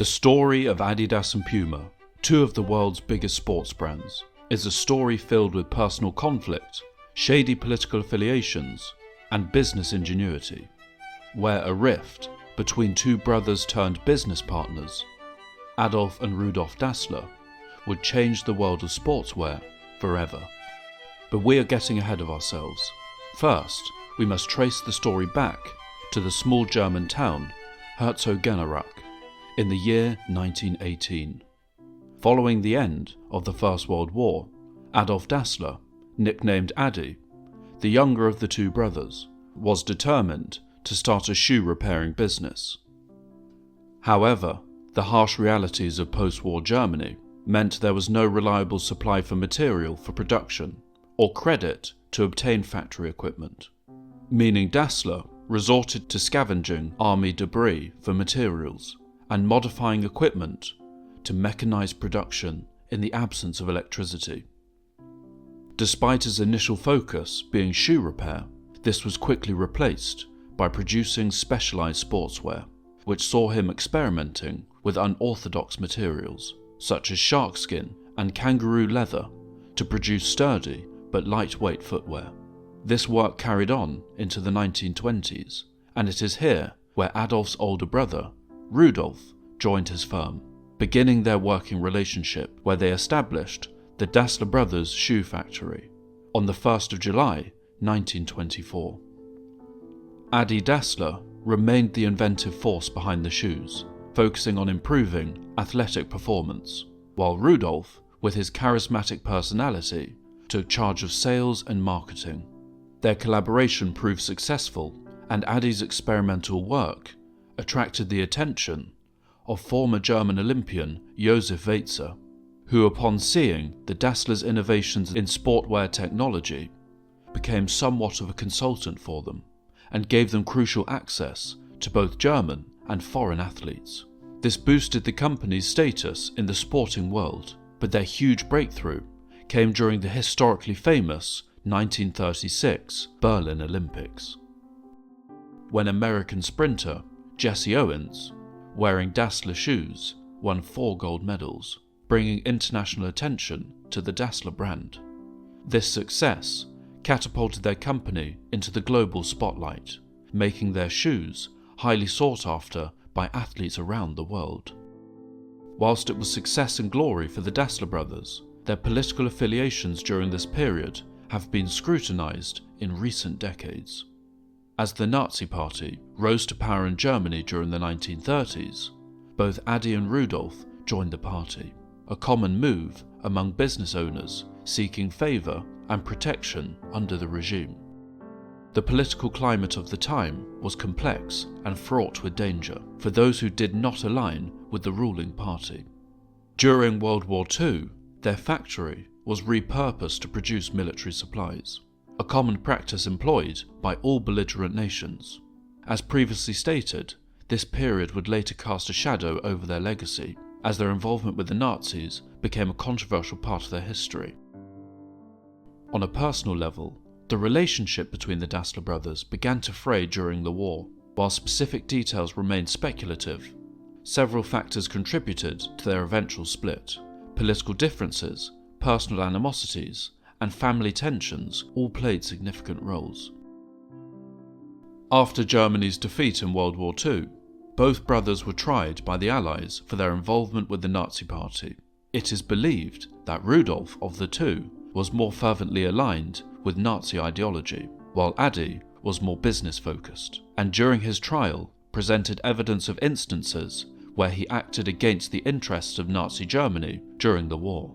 The story of Adidas and Puma, two of the world's biggest sports brands, is a story filled with personal conflict, shady political affiliations, and business ingenuity, where a rift between two brothers turned business partners, Adolf and Rudolf Dassler, would change the world of sportswear forever. But we are getting ahead of ourselves. First, we must trace the story back to the small German town Herzogenaurach in the year 1918. Following the end of the First World War, Adolf Dassler, nicknamed Addy, the younger of the two brothers, was determined to start a shoe repairing business. However, the harsh realities of post-war Germany meant there was no reliable supply for material for production or credit to obtain factory equipment, meaning Dassler resorted to scavenging army debris for materials and modifying equipment to mechanize production in the absence of electricity. Despite his initial focus being shoe repair, this was quickly replaced by producing specialized sportswear, which saw him experimenting with unorthodox materials such as shark skin and kangaroo leather to produce sturdy but lightweight footwear. This work carried on into the 1920s, and it is here where Adolf's older brother, Rudolf, joined his firm, beginning their working relationship where they established the Dassler Brothers shoe factory on the 1st of July 1924. Adi Dassler remained the inventive force behind the shoes, focusing on improving athletic performance, while Rudolf, with his charismatic personality, took charge of sales and marketing. Their collaboration proved successful, and Adi's experimental work attracted the attention of former German Olympian Josef Weitzer, who, upon seeing the Dassler's innovations in sportwear technology, became somewhat of a consultant for them and gave them crucial access to both German and foreign athletes. This boosted the company's status in the sporting world, but their huge breakthrough came during the historically famous 1936 Berlin Olympics, when American sprinter Jesse Owens, wearing Dassler shoes, won 4 gold medals, bringing international attention to the Dassler brand. This success catapulted their company into the global spotlight, making their shoes highly sought after by athletes around the world. Whilst it was success and glory for the Dassler brothers, their political affiliations during this period have been scrutinized in recent decades. As the Nazi Party rose to power in Germany during the 1930s, both Adi and Rudolf joined the party, a common move among business owners seeking favor and protection under the regime. The political climate of the time was complex and fraught with danger for those who did not align with the ruling party. During World War II, their factory was repurposed to produce military supplies, a common practice employed by all belligerent nations. As previously stated, this period would later cast a shadow over their legacy, as their involvement with the Nazis became a controversial part of their history. On a personal level, the relationship between the Dassler brothers began to fray during the war. While specific details remained speculative, several factors contributed to their eventual split. Political differences, personal animosities, and family tensions all played significant roles. After Germany's defeat in World War II, both brothers were tried by the Allies for their involvement with the Nazi Party. It is believed that Rudolf of the two was more fervently aligned with Nazi ideology, while Adi was more business-focused, and during his trial presented evidence of instances where he acted against the interests of Nazi Germany during the war.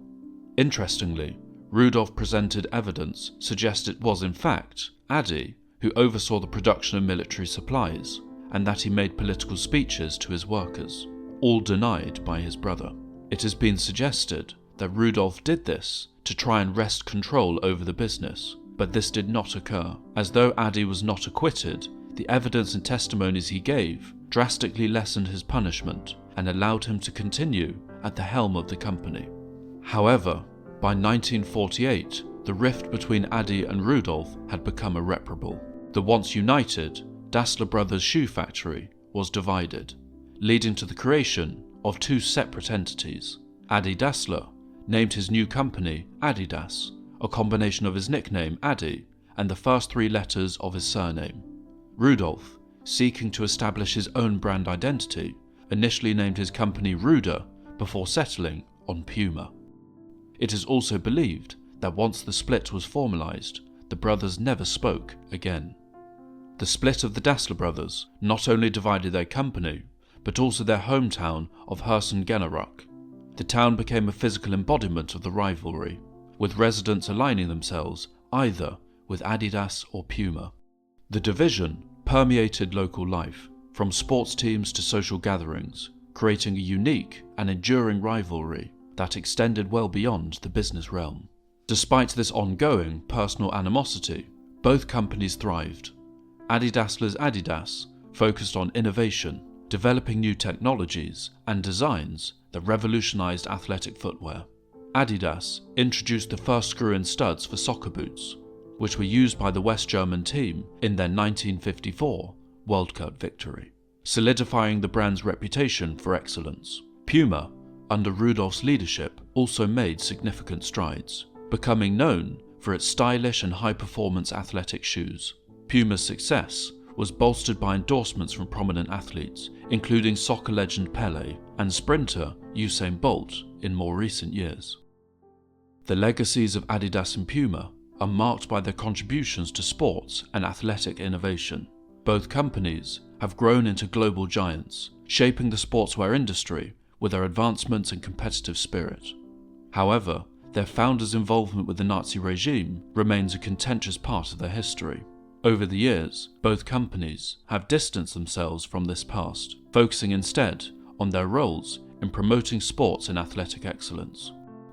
Interestingly, Rudolf presented evidence suggesting it was in fact Adi who oversaw the production of military supplies, and that he made political speeches to his workers, all denied by his brother. It has been suggested that Rudolf did this to try and wrest control over the business, but this did not occur, as though Adi was not acquitted, the evidence and testimonies he gave drastically lessened his punishment and allowed him to continue at the helm of the company. However, by 1948, the rift between Adi and Rudolf had become irreparable. The once united Dassler Brothers shoe factory was divided, leading to the creation of two separate entities. Adi Dassler named his new company Adidas, a combination of his nickname Adi and the first three letters of his surname. Rudolf, seeking to establish his own brand identity, initially named his company Ruder before settling on Puma. It is also believed that once the split was formalized, the brothers never spoke again. The split of the Dassler Brothers not only divided their company, but also their hometown of Herzogenaurach. The town became a physical embodiment of the rivalry, with residents aligning themselves either with Adidas or Puma. The division permeated local life, from sports teams to social gatherings, creating a unique and enduring rivalry that extended well beyond the business realm. Despite this ongoing personal animosity, both companies thrived. Adi Dassler's Adidas focused on innovation, developing new technologies and designs that revolutionized athletic footwear. Adidas introduced the first screw-in studs for soccer boots, which were used by the West German team in their 1954 World Cup victory, solidifying the brand's reputation for excellence. Puma, under Rudolf's leadership, also made significant strides, becoming known for its stylish and high-performance athletic shoes. Puma's success was bolstered by endorsements from prominent athletes, including soccer legend Pele and sprinter Usain Bolt in more recent years. The legacies of Adidas and Puma are marked by their contributions to sports and athletic innovation. Both companies have grown into global giants, shaping the sportswear industry with their advancements and competitive spirit. However, their founders' involvement with the Nazi regime remains a contentious part of their history. Over the years, both companies have distanced themselves from this past, focusing instead on their roles in promoting sports and athletic excellence.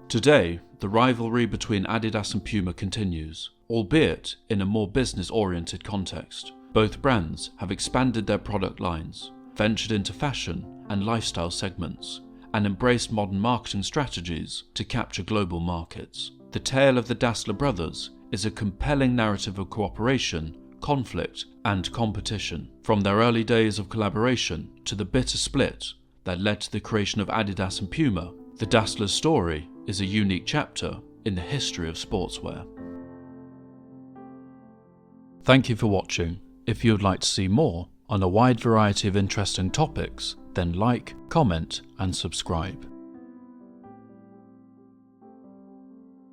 Today, the rivalry between Adidas and Puma continues, albeit in a more business-oriented context. Both brands have expanded their product lines, ventured into fashion and lifestyle segments, and embraced modern marketing strategies to capture global markets. The tale of the Dassler Brothers is a compelling narrative of cooperation, conflict, and competition. From their early days of collaboration to the bitter split that led to the creation of Adidas and Puma, the Dassler story is a unique chapter in the history of sportswear. Thank you for watching. If you would like to see more on a wide variety of interesting topics, then like, comment, and subscribe.